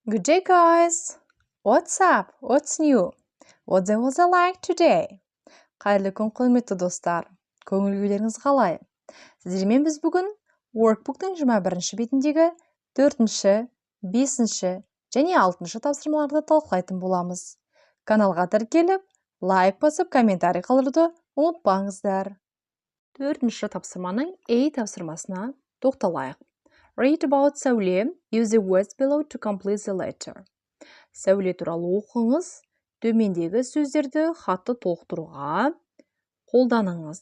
Good day, guys! What's up? What's new? What there was like today? Қайырлы күн, құрметті достар. Көңіл күйлеріңіз қалай? Сіздермен біз бүгін Workbook'тың 21-ші бетіндегі 4-ші, 5-ші және 6-ші тапсырмаларды талқылайтын боламыз. Каналға тіркеліп, лайк басып, комментарий қалдыруды ұмытпаңыздар. 4-ші тапсырманың A тапсырмасына тоқталайық. Read about Сәуле. Use the words below to complete the letter. Сәуле туралы оқыңыз. Төмендегі сөздерді хатты толықтыруға қолданыңыз.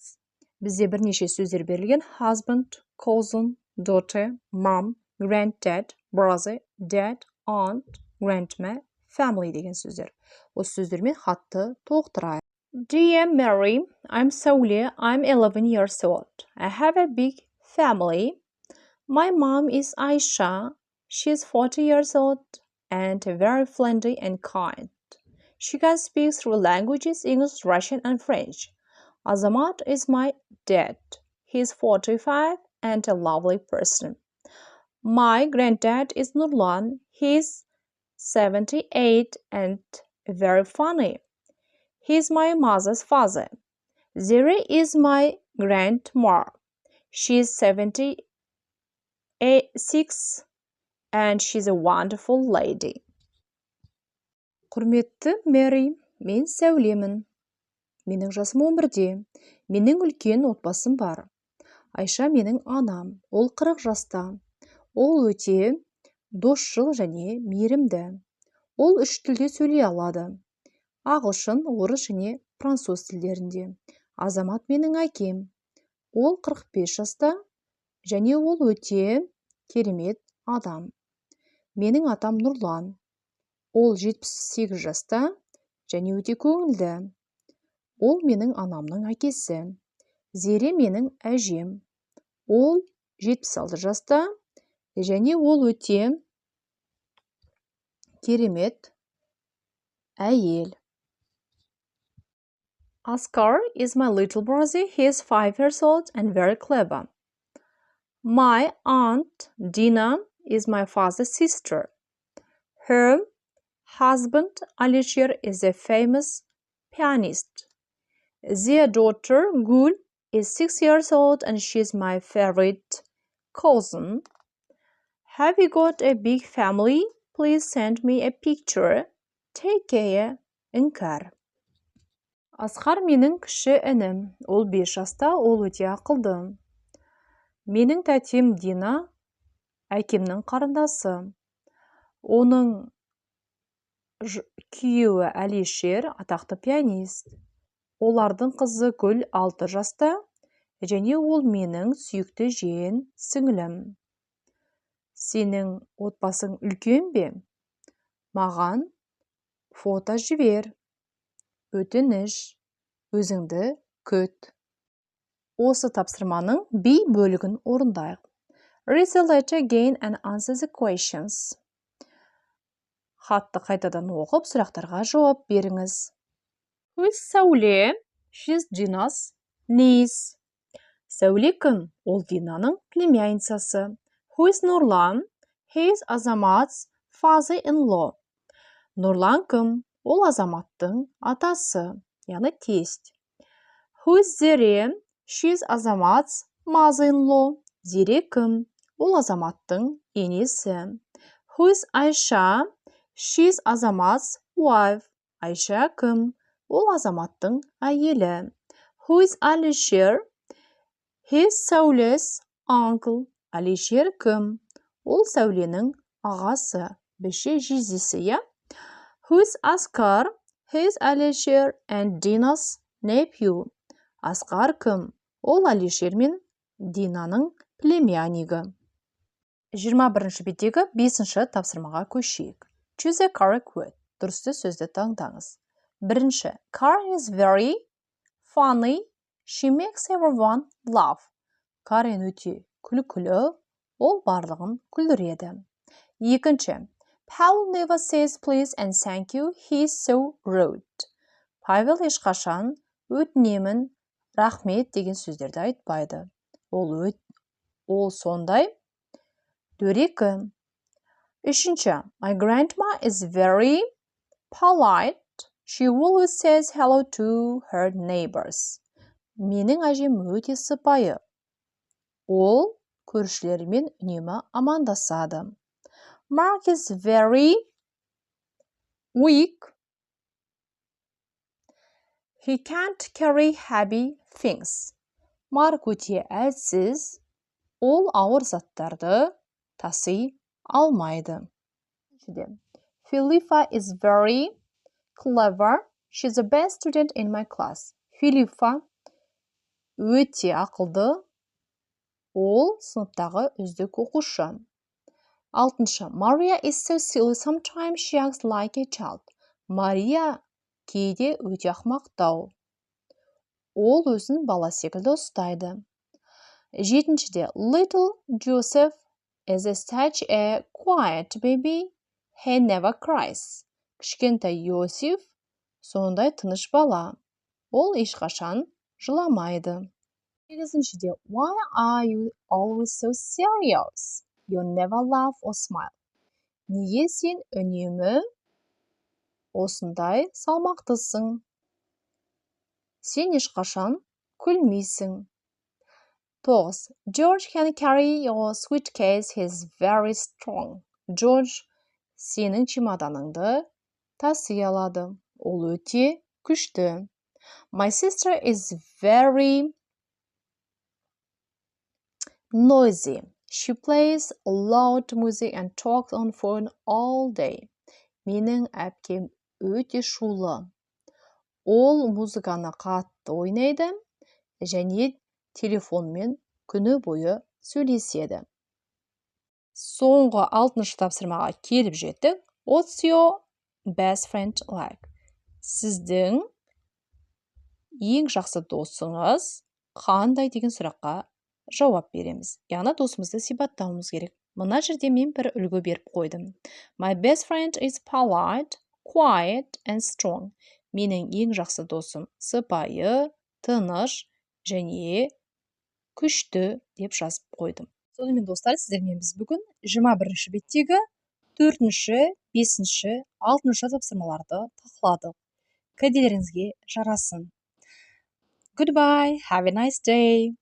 Бізде бірнеше сөздер берілген: husband, cousin, daughter, mom, granddad, brother, dad, aunt, grandma, family деген сөздер. Осы сөздермен хатты толықтырайық. Dear Mary, I'm Сәуле. I'm 11 years old. I have a big family. My mom is Aisha. She's 40 years old and very friendly and kind. She can speak three languages: English, Russian, and French. Azamat is my dad. He's 45 and a lovely person. My granddad is Nurlan. He's 78 and very funny. He's my mother's father. Zeri is my grandma. She's 76 and she's a wonderful lady. Құрметті Мэри, мен Сәулемін. Менің жасым 11-де. Менің үлкен отбасым бар. Айша менің анам. Ол 40 жаста. Ол өте досшыл және мейірімді. Ол 3 тілде сөйлей алады: ағылшын, орыс және француз тілдерінде. Азамат менің әкем. Ол 45 жаста және ол өте керемет адам. Менің атам Нұрлан. Ол 78 жаста және өте көңілді. Ол менің анамның әкесі. Зере менің әжем. Ол 76 жаста және ол өте керемет әйел. Oscar is my little brother. He is 5 years old and very clever. My aunt Dina is my father's sister. Her husband Alisher is a famous pianist. Their daughter Gul is 6 years old and she's my favorite cousin. Have you got a big family? Please send me a picture. Take care. Іңкәр. Асқар менің кіші інім. Ол 5 жаста, ол өте ақылды. Менің тәтем Дина, әкемнің қарындасы. Оның күйеуі Әлишер, атақты пианист. Олардың қызы Гүл 6 жаста, және ол менің сүйікті жиен сіңілім. Сенің отбасың үлкен бе? Маған фото жібер. Өтініш, өзіңді күт. Осы тапсырманың B бөлігін орындайық. Read the letter again and answer the questions. Хатты қайтадан оқып, сұрақтарға жауап беріңіз. Who is Сәуле? She's Dina's niece. Сәуле кім? Ол Динаның племянницасы. Who is Нұрлан? He is Азамат's father-in-law. Нұрлан кім? Ол Азаматтың атасы, яғни тесть. Who is Зере? She's Азамат's mother-in-law. Зере кім? Ол Азаматтың енесі. Who is Айша? She's Азамат's wife. Айша кім? Ол Азаматтың әйелі. Who is Alisher? He's Сәуле's uncle. Алишер кім? Ол Сәуленің ағасы, біші жездесі, я? Who is Oscar? He's Alisher and Dina's nephew. Асқар кім? Ол Алишер мен Динаның племяннигі. 21-ші беттегі 5-ші тапсырмаға көшейік. Choose a correct word. Дұрысты сөзді таңдаңыз. 1. Karen is very funny. She makes everyone laugh. Карен өте күлкілі, ол барлығын күлдіреді. 2. Paul never says please and thank you. He's so rude. Павел ешқашан өтінемін, рахмет деген сөздерді айтпайды. Ол сондай дөрекі. Үшінші, my grandma is very polite. She always says hello to her neighbors. Менің әжем өте сыпайы. Ол көршілермен үнемі амандасады. Mark is very weak. He can't carry heavy things. Марк өте әлсіз. Ол ауыр заттарды таси алмайды. Philippa is very clever. She's the best student in my class. Philippa өте ақылды. Ол сыныптағы үздік оқушы. Алтыншы, Maria is so silly. Sometimes she acts like a child. Мария кейде өте ақымақтау. Ол өзін бала секілді ұстайды. Жетіншіде, Little Joseph is such a quiet baby. He never cries. Кішкентай Йосиф сондай тыныш бала. Ол ешқашан жыламайды. Сегізіншіде, Why are you always so serious? You never laugh or smile. Неге сен үнемі осындай салмақтысың? Сен ешқашан күлмейсің. 9. George can carry your suitcase. He's very strong. George сенің чемоданыңды таси алады. Ол өте күшті. My sister is very noisy. She plays loud music and talks on phone all day. Менің әпкем өте шулы. Ол музыканы қатты ойнайды және телефонмен күні бойы сөйлеседі. Соңғы 6-шы тапсырмаға келіп жеттік. What's your best friend like? Сіздің ең жақсы досыңыз қандай деген сұраққа жауап береміз. Яғни досымызды сипаттауымыз керек. Мына жерде мен бір үлгі беріп қойдым. My best friend is polite, quiet and strong. Менің ең жақсы досым сыпайы, тыныш және күшті деп жазып қойдым. Сонымен достар, сіздермен біз бүгін 21-ші беттегі 4-ші, 5-ші, 6-шы тапсырмаларды талқыладық. Кәделеріңізге жарасын. Goodbye, have a nice day.